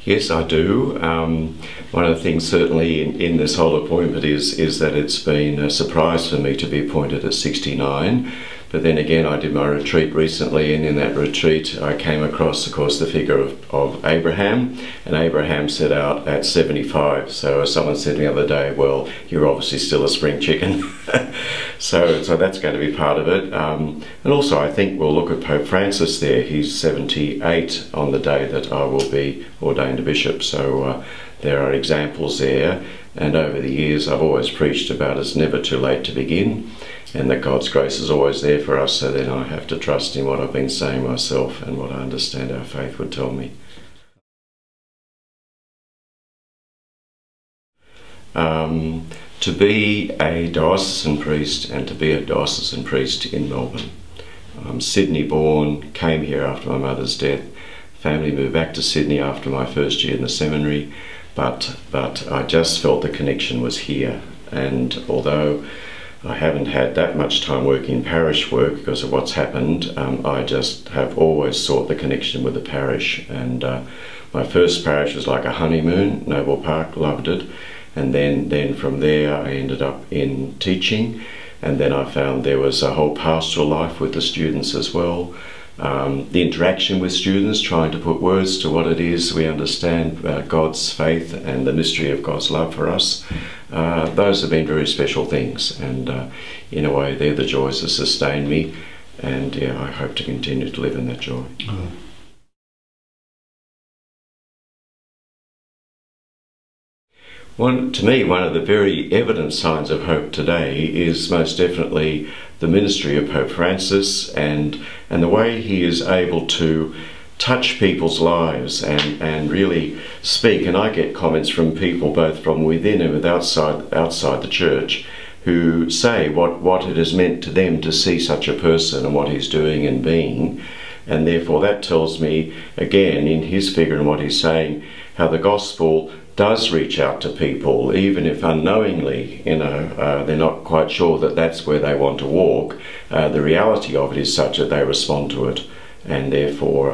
Yes, I do. One of the things certainly in this whole appointment is that it's been a surprise for me to be appointed at 69. But then again, I did my retreat recently, and in that retreat I came across, of course, the figure of Abraham, and Abraham set out at 75. So someone said the other day, well, you're obviously still a spring chicken. so that's going to be part of it. And also I think we'll look at Pope Francis there. He's 78 on the day that I will be ordained a bishop. So there are examples there. And over the years I've always preached about it's never too late to begin, and that God's grace is always there for us, so then I have to trust in what I've been saying myself and what I understand our faith would tell me. To be a diocesan priest and to be a diocesan priest in Melbourne. I'm Sydney born, came here after my mother's death. Family moved back to Sydney after my first year in the seminary, but I just felt the connection was here. And although I haven't had that much time working parish work because of what's happened, I just have always sought the connection with the parish. And my first parish was like a honeymoon, Noble Park, loved it. And then from there I ended up in teaching, and then I found there was a whole pastoral life with the students as well. The interaction with students, trying to put words to what it is we understand about God's faith and the mystery of God's love for us. Those have been very special things, and in a way they're the joys that sustain me, and yeah, I hope to continue to live in that joy. To me, one of the very evident signs of hope today is most definitely the ministry of Pope Francis and the way he is able to touch people's lives and really speak. And I get comments from people both from within and with outside the church who say what it has meant to them to see such a person and what he's doing and being. And therefore that tells me, again, in his figure and what he's saying, how the gospel does reach out to people, even if unknowingly, they're not quite sure that that's where they want to walk. The reality of it is such that they respond to it, and therefore,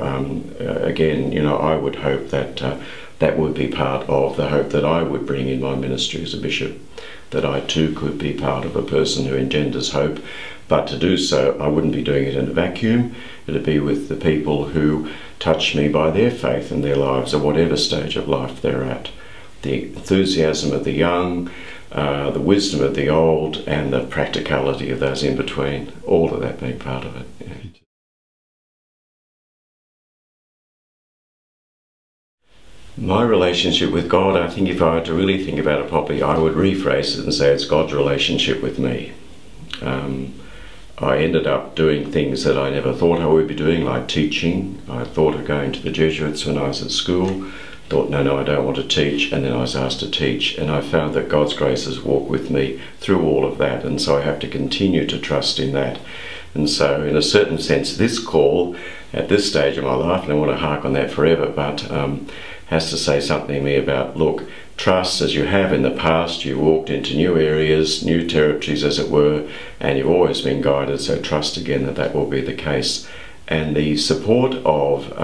again, I would hope that that would be part of the hope that I would bring in my ministry as a bishop, that I too could be part of a person who engenders hope. But to do so, I wouldn't be doing it in a vacuum. It'd be with the people who touch me by their faith in their lives at whatever stage of life they're at. The enthusiasm of the young, the wisdom of the old, and the practicality of those in between, all of that being part of it. Yeah. My relationship with God, I think if I were to really think about it properly, I would rephrase it and say it's God's relationship with me. I ended up doing things that I never thought I would be doing, like teaching. I thought of going to the Jesuits when I was at school. Thought, no, I don't want to teach, and then I was asked to teach, and I found that God's grace has walked with me through all of that, and so I have to continue to trust in that. And so in a certain sense, this call at this stage of my life, and I want to hark on that forever, but has to say something to me about, look, trust as you have in the past. You walked into new areas, new territories as it were, and you've always been guided, so trust again that that will be the case. And the support of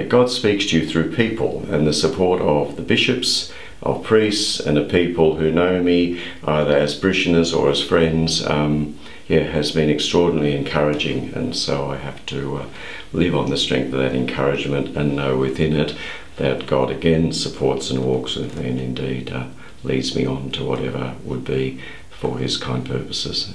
God speaks to you through people, and the support of the bishops, of priests, and of people who know me, either as parishioners or as friends, has been extraordinarily encouraging. And so I have to live on the strength of that encouragement and know within it that God again supports and walks with me, and indeed leads me on to whatever would be for his kind purposes.